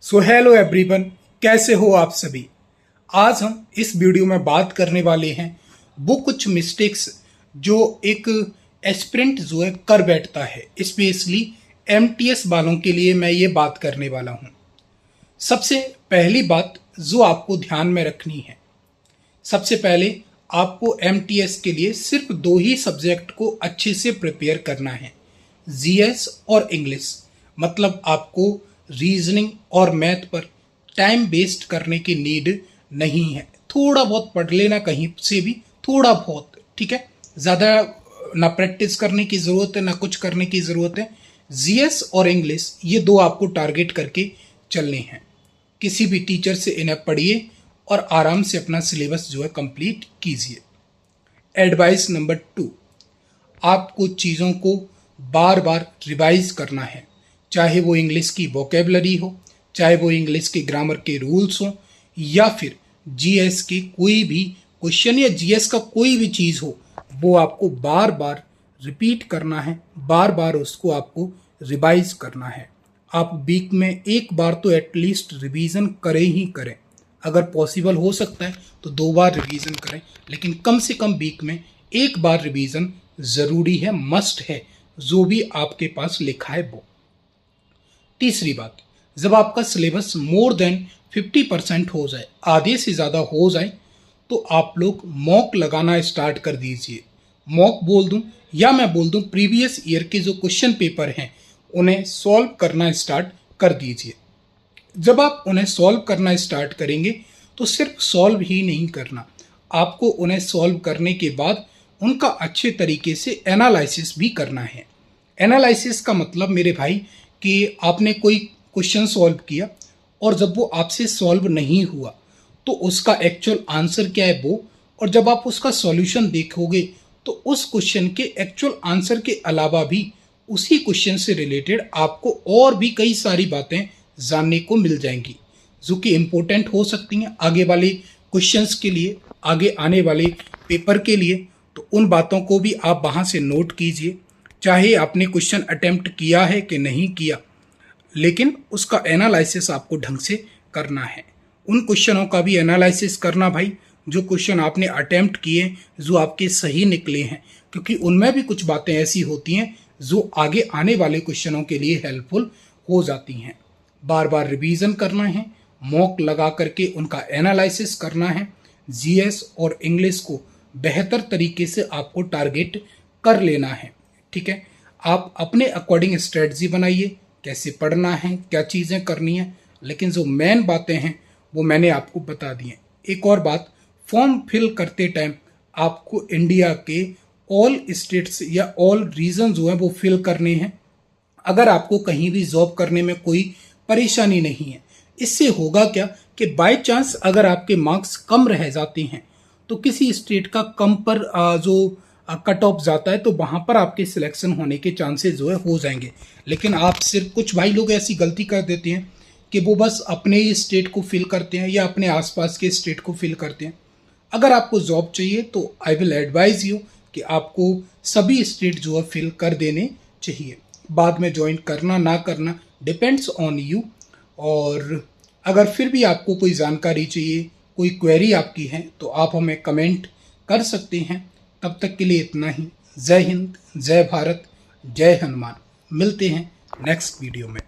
So hello everyone, कैसे हो आप सभी। आज हम इस वीडियो में बात करने वाले हैं वो कुछ मिस्टेक्स जो एक एस्पिरेंट जो है कर बैठता है, स्पेशली एमटीएस वालों के लिए मैं ये बात करने वाला हूँ। सबसे पहली बात जो आपको ध्यान में रखनी है, सबसे पहले आपको एमटीएस के लिए सिर्फ दो ही सब्जेक्ट को अच्छे से प्रिपेयर करना है, जीएस और इंग्लिश। मतलब आपको रीजनिंग और मैथ पर टाइम वेस्ट करने की नीड नहीं है। थोड़ा बहुत पढ़ लेना कहीं से भी, थोड़ा बहुत, ठीक है। ज़्यादा ना प्रैक्टिस करने की ज़रूरत है ना कुछ करने की ज़रूरत है। जीएस और इंग्लिश ये दो आपको टारगेट करके चलने हैं। किसी भी टीचर से इन्हें पढ़िए और आराम से अपना सिलेबस जो है कंप्लीट कीजिए। एडवाइस नंबर 2, आपको चीज़ों को बार बार रिवाइज करना है, चाहे वो इंग्लिश की वोकेबलरी हो, चाहे वो इंग्लिश के ग्रामर के रूल्स हो, या फिर जीएस के कोई भी क्वेश्चन या जीएस का कोई भी चीज़ हो, वो आपको बार बार रिपीट करना है, बार बार उसको आपको रिवाइज करना है। आप वीक में एक बार तो एटलीस्ट रिवीजन करें ही करें। अगर पॉसिबल हो सकता है तो 2 बार रिवीजन करें, लेकिन कम से कम वीक में एक बार रिवीजन ज़रूरी है, मस्ट है, जो भी आपके पास लिखा है वो। तीसरी बात, जब आपका सिलेबस मोर देन 50% हो जाए, आधे से ज़्यादा हो जाए, तो आप लोग मॉक लगाना स्टार्ट कर दीजिए। मॉक बोल दूं या मैं बोल दूं, प्रीवियस ईयर के जो क्वेश्चन पेपर हैं उन्हें सॉल्व करना स्टार्ट कर दीजिए। जब आप उन्हें सॉल्व करना स्टार्ट करेंगे तो सिर्फ सॉल्व ही नहीं करना, आपको उन्हें सॉल्व करने के बाद उनका अच्छे तरीके से एनालिसिस भी करना है। एनालिसिस का मतलब मेरे भाई कि आपने कोई क्वेश्चन सॉल्व किया और जब वो आपसे सॉल्व नहीं हुआ तो उसका एक्चुअल आंसर क्या है वो, और जब आप उसका सॉल्यूशन देखोगे तो उस क्वेश्चन के एक्चुअल आंसर के अलावा भी उसी क्वेश्चन से रिलेटेड आपको और भी कई सारी बातें जानने को मिल जाएंगी जो कि इम्पोर्टेंट हो सकती हैं आगे वाले क्वेश्चंस के लिए, आगे आने वाले पेपर के लिए। तो उन बातों को भी आप वहाँ से नोट कीजिए, चाहे आपने क्वेश्चन अटेम्प्ट किया है कि नहीं किया, लेकिन उसका एनालिसिस आपको ढंग से करना है। उन क्वेश्चनों का भी एनालिसिस करना भाई, जो क्वेश्चन आपने अटेम्प्ट किए, जो आपके सही निकले हैं, क्योंकि उनमें भी कुछ बातें ऐसी होती हैं जो आगे आने वाले क्वेश्चनों के लिए हेल्पफुल हो जाती हैं। बार बार रिवीजन करना है, मॉक लगा करके उनका एनालिसिस करना है। जीएस और इंग्लिश को बेहतर तरीके से आपको टारगेट कर लेना है, ठीक है। आप अपने अकॉर्डिंग स्ट्रेटजी बनाइए, कैसे पढ़ना है, क्या चीज़ें करनी है, लेकिन जो मेन बातें हैं वो मैंने आपको बता दी हैं। एक और बात, फॉर्म फिल करते टाइम आपको इंडिया के ऑल स्टेट्स या ऑल रीजन जो है वो फिल करने हैं। अगर आपको कहीं भी जॉब करने में कोई परेशानी नहीं है, इससे होगा क्या कि बाय चांस अगर आपके मार्क्स कम रह जाते हैं तो किसी स्टेट का कम पर जो कट ऑफ जाता है तो वहाँ पर आपके सिलेक्शन होने के चांसेस जो है हो जाएंगे। लेकिन आप सिर्फ, कुछ भाई लोग ऐसी गलती कर देते हैं कि वो बस अपने ही स्टेट को फिल करते हैं या अपने आसपास के स्टेट को फिल करते हैं। अगर आपको जॉब चाहिए तो आई विल एडवाइज यू कि आपको सभी स्टेट जो है फिल कर देने चाहिए। बाद में ज्वाइन करना ना करना डिपेंड्स ऑन यू। और अगर फिर भी आपको कोई जानकारी चाहिए, कोई क्वेरी आपकी है, तो आप हमें कमेंट कर सकते हैं। तब तक के लिए इतना ही। जय हिंद, जय भारत, जय हनुमान। मिलते हैं नेक्स्ट वीडियो में।